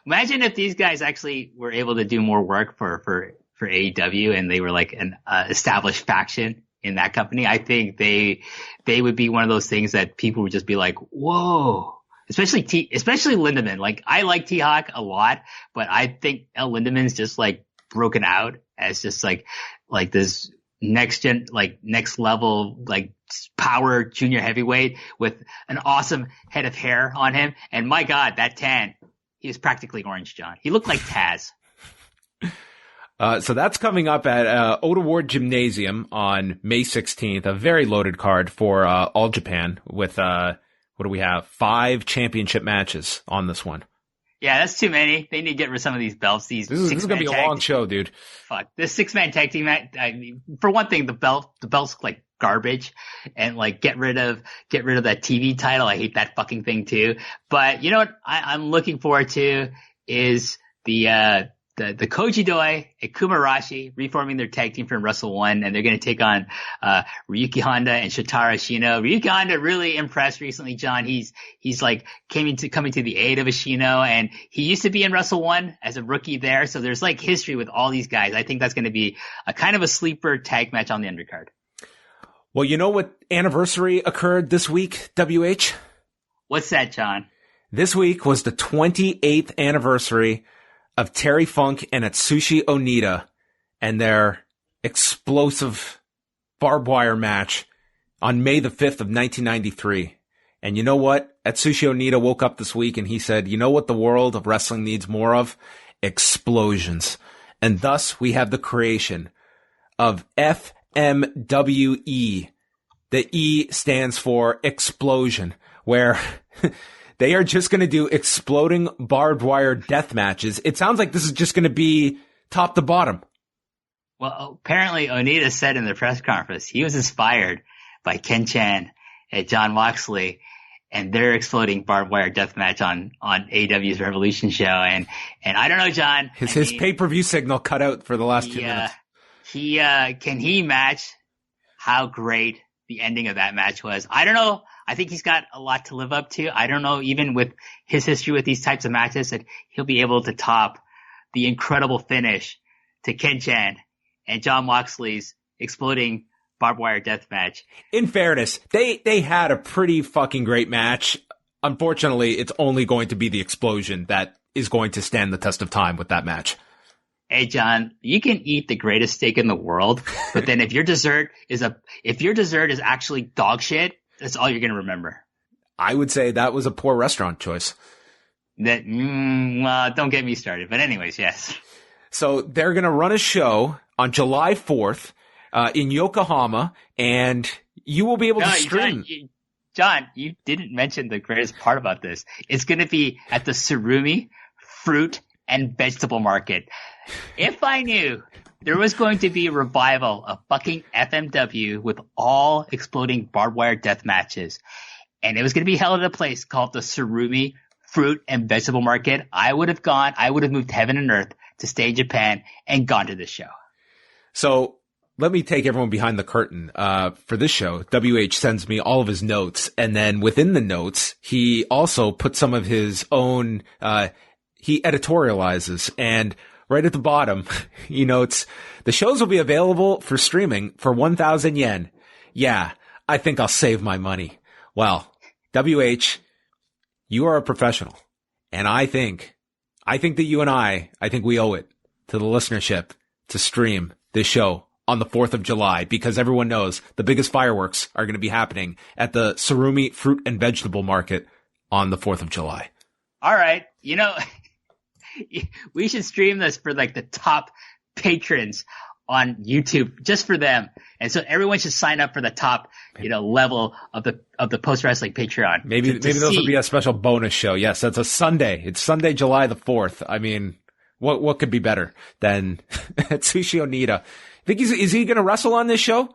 Imagine if these guys actually were able to do more work for AEW and they were an established faction in that company. I think they would be one of those things that people would just be whoa. Especially Lindemann. I like T-Hawk a lot, but I think El Lindemann's just broken out as just this next level, like power junior heavyweight with an awesome head of hair on him. And my God, that tan, he was practically orange, John. He looked like Taz. So that's coming up at Oda Ward Gymnasium on May 16th, a very loaded card for All Japan with, what do we have? 5 championship matches on this one. Yeah, that's too many. They need to get rid of some of these belts. This is going to be a long show, dude. Fuck. This 6-man tag team match, I mean, for one thing, the belts look like garbage, and like get rid of that TV title. I hate that fucking thing too. But you know what I'm looking forward to is the Koji Doi and Kumarashi reforming their tag team from Wrestle 1, and they're going to take on Ryuki Honda and Shitaro Ashino. Ryuki Honda really impressed recently, John. He's like coming to the aid of Ashino, and he used to be in Wrestle 1 as a rookie there, so there's like history with all these guys. I think that's going to be a kind of a sleeper tag match on the undercard. Well, you know what anniversary occurred this week, WH? What's that, John? This week was the 28th anniversary of Terry Funk and Atsushi Onita and their explosive barbed wire match on May the 5th of 1993. And you know what? Atsushi Onita woke up this week and he said, you know what the world of wrestling needs more of? Explosions. And thus we have the creation of FMWE. The E stands for explosion, where they are just going to do exploding barbed wire death matches. It sounds like this is just going to be top to bottom. Well, apparently Onita said in the press conference he was inspired by Ken Chan and John Moxley and their exploding barbed wire death match on AEW's Revolution show. And I don't know, John. His pay-per-view signal cut out for the last 2 minutes. Can he match how great the ending of that match was? I don't know. I think he's got a lot to live up to. I don't know, even with his history with these types of matches, that he'll be able to top the incredible finish to Ken Chan and John Moxley's exploding barbed wire death match. In fairness, they had a pretty fucking great match. Unfortunately, it's only going to be the explosion that is going to stand the test of time with that match. Hey, John, you can eat the greatest steak in the world, but then if your dessert is actually dog shit, that's all you're going to remember. I would say that was a poor restaurant choice. Well, don't get me started. But anyways, yes. So they're going to run a show on July 4th in Yokohama, and you will be able to stream. John, you didn't mention the greatest part about this. It's going to be at the Surumi Fruit and Vegetable Market. If I knew there was going to be a revival of fucking FMW with all exploding barbed wire death matches, and it was going to be held at a place called the Surumi Fruit and Vegetable Market, I would have moved heaven and earth to stay in Japan and gone to this show. So let me take everyone behind the curtain. For this show, WH sends me all of his notes, and then within the notes, he also put some of his own, he editorializes, and right at the bottom, he notes, the shows will be available for streaming for 1,000 yen. Yeah, I think I'll save my money. Well, WH, you are a professional. And I think that you and I think we owe it to the listenership to stream this show on the 4th of July, because everyone knows the biggest fireworks are going to be happening at the Surumi Fruit and Vegetable Market on the 4th of July. All right. You know, we should stream this for like the top patrons on YouTube, just for them. And so everyone should sign up for the top, level of the Post Wrestling Patreon. Maybe those will be a special bonus show. Yes, that's a Sunday. It's Sunday, July the 4th. I mean, what could be better than Atsushi Onita? Is he going to wrestle on this show?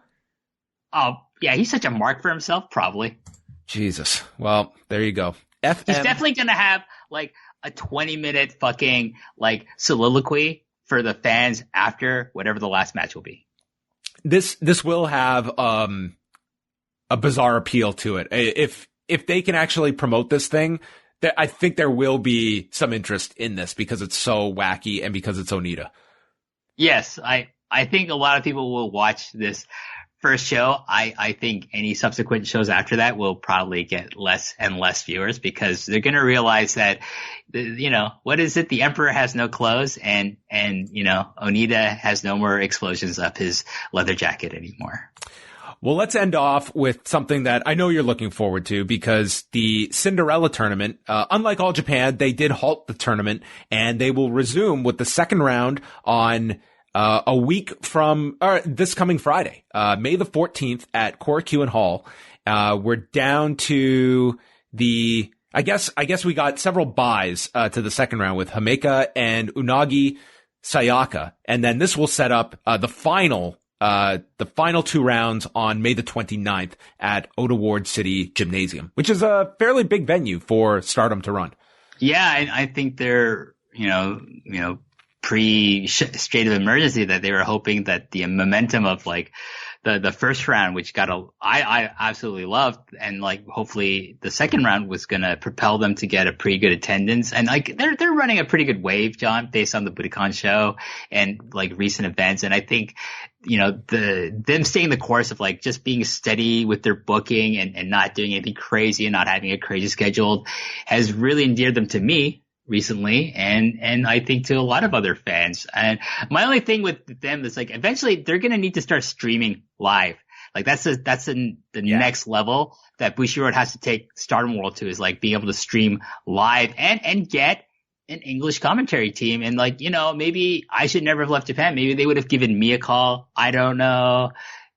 Oh, yeah, he's such a mark for himself, probably. Jesus. Well, there you go. He's definitely going to have like a 20-minute fucking like soliloquy for the fans after whatever the last match will be. This will have a bizarre appeal to it. If they can actually promote this thing, I think there will be some interest in this because it's so wacky and because it's Onita. Yes, I think a lot of people will watch this first show. I think any subsequent shows after that will probably get less and less viewers because they're going to realize that, what is it? The Emperor has no clothes and Onita has no more explosions up his leather jacket anymore. Well, let's end off with something that I know you're looking forward to because the Cinderella tournament, unlike All Japan, they did halt the tournament and they will resume with the second round on a week from this coming Friday, May the 14th at Korakuen Hall. We're down to I guess we got several buys to the second round with Himeka and Unagi Sayaka. And then this will set up the final two rounds on May the 29th at Oda Ward City Gymnasium, which is a fairly big venue for Stardom to run. Yeah, I think they're, pre-state of emergency that they were hoping that the momentum of like the first round, which I absolutely loved, and like hopefully the second round was gonna propel them to get a pretty good attendance. And like they're running a pretty good wave, John, based on the Budokan show and like recent events. And I think them staying the course of like just being steady with their booking and not doing anything crazy and not having a crazy schedule has really endeared them to me recently, and I think to a lot of other fans. And my only thing with them is like eventually they're going to need to start streaming live. Like that's the next level that Bushiroad has to take Stardom World to, is like being able to stream live and get an English commentary team. And like, maybe I should never have left Japan. Maybe they would have given me a call. I don't know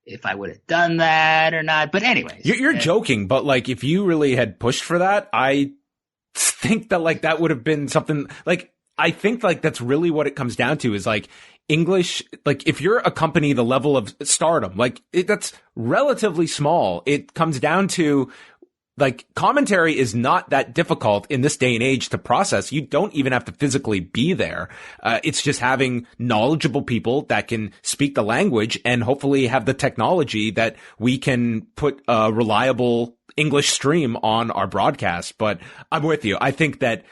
if I would have done that or not. But anyways. You're joking, but like if you really had pushed for that, I think that like that would have been something like, I think like that's really what it comes down to is like English. Like if you're a company the level of Stardom, like that's relatively small. It comes down to like commentary is not that difficult in this day and age to process. You don't even have to physically be there. It's just having knowledgeable people that can speak the language and hopefully have the technology that we can put a reliable English stream on our broadcast. But I'm with you. I think that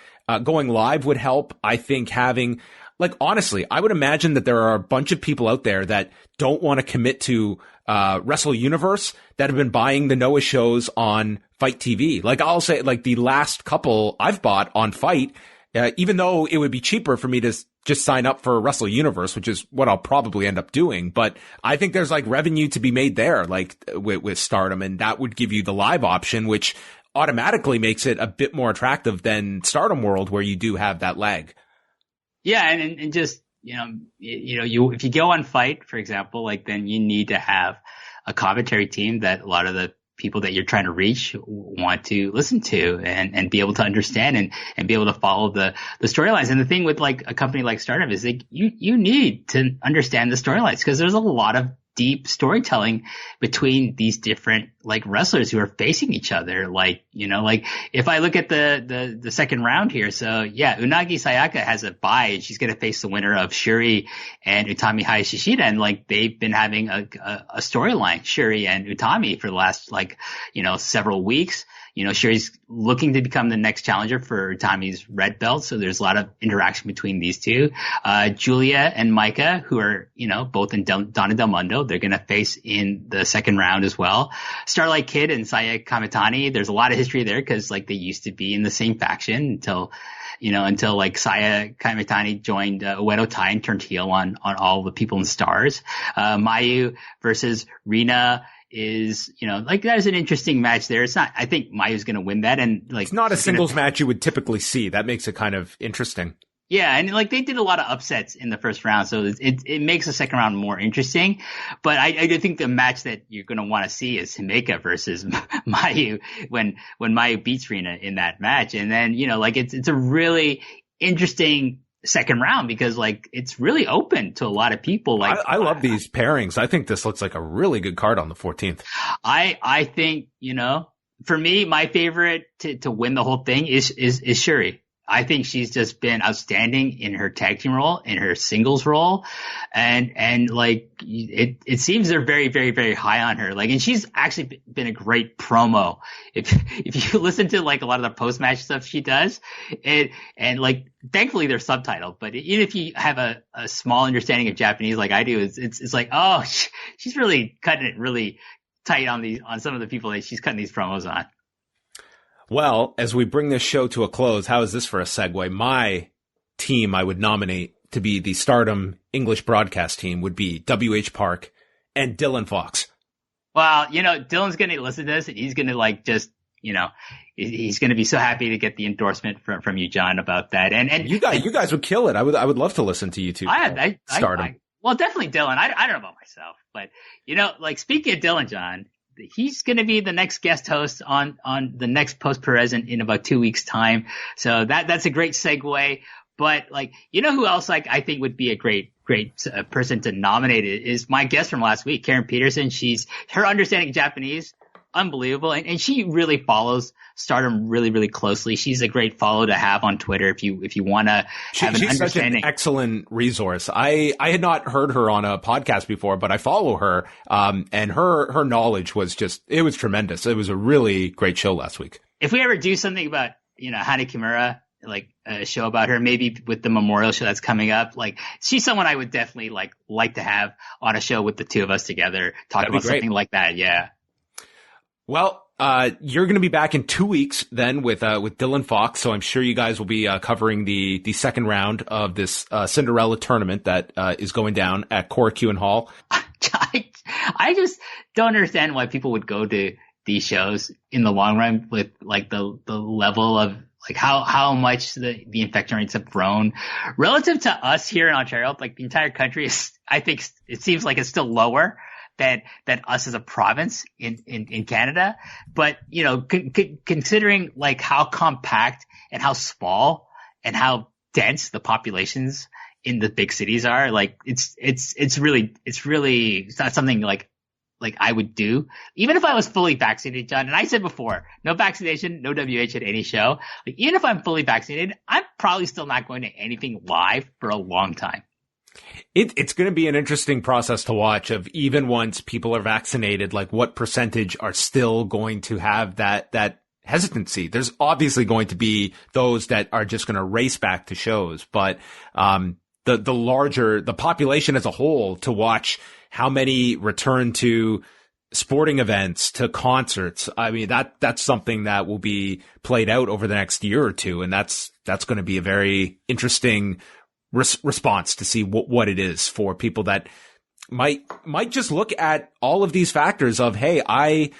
going live would help. I think having, like, honestly, I would imagine that there are a bunch of people out there that don't want to commit to Wrestle Universe that have been buying the Noah shows on Fight TV. Like I'll say, like the last couple I've bought on Fight, even though it would be cheaper for me to just sign up for Wrestle Universe, which is what I'll probably end up doing. But I think there's like revenue to be made there, like with Stardom, and that would give you the live option, which automatically makes it a bit more attractive than Stardom World, where you do have that lag. Yeah, and just if you go on Fight, for example, like then you need to have a commentary team that a lot of the people that you're trying to reach want to listen to and be able to understand and be able to follow the storylines. And the thing with like a company like Stardom is like you need to understand the storylines because there's a lot of deep storytelling between these different like wrestlers who are facing each other. Like, like if I look at the second round here, so yeah, Unagi Sayaka has a bye and she's going to face the winner of Shuri and Utami Hayashishita. And like they've been having a storyline, Shuri and Utami, for the last like, several weeks. Shuri's looking to become the next challenger for Utami's red belt. So there's a lot of interaction between these two. Julia and Micah, who are, both in Donna Del Mundo, they're going to face in the second round as well. Starlight Kid and Saya Kamitani, there's a lot of history there because like they used to be in the same faction until like Saya Kamitani joined Uedo Tai and turned heel on all the people in Stars. Mayu versus Rina is, like that is an interesting match there. It's not, I think Mayu's going to win that. And like, it's not a singles match you would typically see. That makes it kind of interesting. Yeah. And like they did a lot of upsets in the first round. So it makes the second round more interesting. But I do think the match that you're going to want to see is Himeka versus Mayu when Mayu beats Rina in that match. And then, like it's a really interesting second round because like it's really open to a lot of people. Like I love these pairings. I think this looks like a really good card on the 14th. I think, for me, my favorite to win the whole thing is Shuri. I think she's just been outstanding in her tag team role, in her singles role. And like, it seems they're very, very, very high on her. Like, and she's actually been a great promo. If you listen to like a lot of the post-match stuff she does, and like, thankfully they're subtitled, but even if you have a small understanding of Japanese like I do, it's like, oh, she's really cutting it really tight on some of the people that she's cutting these promos on. Well, as we bring this show to a close, how is this for a segue? My team I would nominate to be the Stardom English broadcast team would be WH Park and Dylan Fox. Well, Dylan's going to listen to this and he's going to like just, he's going to be so happy to get the endorsement from you, John, about that. And you guys would kill it. I would love to listen to you two. Stardom. Well, definitely Dylan. I don't know about myself, but like speaking of Dylan, John, he's going to be the next guest host on the next Post Perez in about 2 weeks time. So that's a great segue. But like, who else like I think would be a great person to nominate is my guest from last week, Karen Peterson. Her understanding of Japanese, unbelievable. And she really follows Stardom really, really closely. She's a great follow to have on Twitter if you want to have an understanding. She's such an excellent resource. I had not heard her on a podcast before, but I follow her. And her knowledge was it was tremendous. It was a really great show last week. If we ever do something about, Hana Kimura, like a show about her, maybe with the memorial show that's coming up, like she's someone I would definitely like to have on a show with the two of us together, talk about something like that. Yeah. Well, you're going to be back in 2 weeks then with Dylan Fox. So I'm sure you guys will be covering the second round of this Cinderella tournament that is going down at Korakuen Hall. I just don't understand why people would go to these shows in the long run with like the level of like how much the infection rates have grown relative to us here in Ontario. Like the entire country is, I think it seems like it's still lower than us as a province in Canada. But, considering like how compact and how small and how dense the populations in the big cities are, like it's not something like I would do, even if I was fully vaccinated, John. And I said before, no vaccination, no WH at any show. Like, even if I'm fully vaccinated, I'm probably still not going to anything live for a long time. It's going to be an interesting process to watch of even once people are vaccinated, like what percentage are still going to have that hesitancy. There's obviously going to be those that are just going to race back to shows, but, the population as a whole to watch how many return to sporting events, to concerts. I mean, that's something that will be played out over the next year or two. And that's going to be a very interesting response to see what it is for people that might just look at all of these factors of, hey, I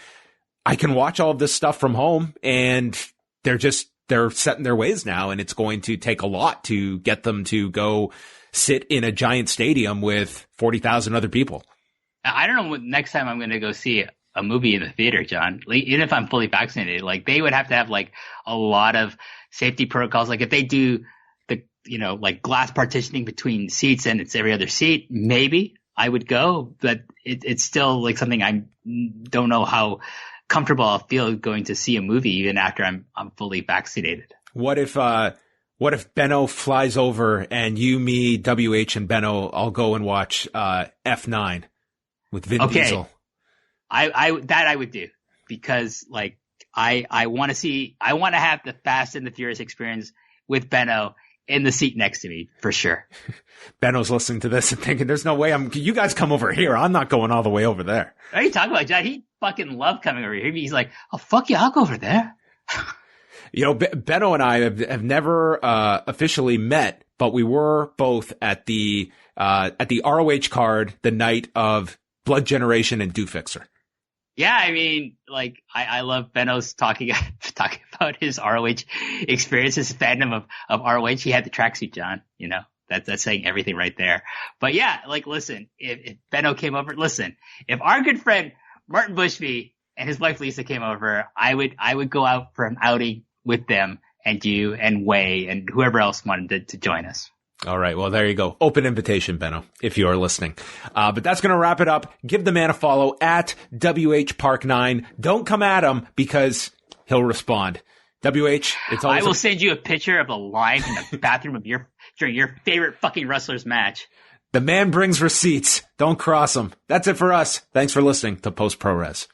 can watch all of this stuff from home, and they're set in their ways now. And it's going to take a lot to get them to go sit in a giant stadium with 40,000 other people. I don't know what next time I'm going to go see a movie in the theater, John. Like, even if I'm fully vaccinated, like they would have to have like a lot of safety protocols. Like if they do like glass partitioning between seats and it's every other seat, maybe I would go, but it's still like something I don't know how comfortable I'll feel going to see a movie even after I'm fully vaccinated. What if Benno flies over and you, me, WH, and Benno all go and watch F9 with Vin Diesel? I would do, because like I want to have the Fast and the Furious experience with Benno in the seat next to me for sure. Benno's listening to this and thinking, "There's no way you guys come over here. I'm not going all the way over there." What are you talking about, John? He fucking loved coming over here. He's like, "Oh fuck yeah, I'll go over there." Benno and I have never officially met, but we were both at the ROH card the night of Blood Generation and Do Fixer. Yeah, I mean, like I love Benno's talking about his ROH experience, his fandom of ROH. He had the tracksuit, John. That's saying everything right there. But yeah, like listen, if Benno came over, if our good friend Martin Bushby and his wife Lisa came over, I would go out for an outing with them and you and Wei and whoever else wanted to join us. All right. Well, there you go. Open invitation, Benno, if you are listening. But that's going to wrap it up. Give the man a follow at WH Park 9. Don't come at him because he'll respond. WH, it's always I will send you a picture of a line in the bathroom during your favorite fucking wrestler's match. The man brings receipts. Don't cross them. That's it for us. Thanks for listening to Post Pro Res.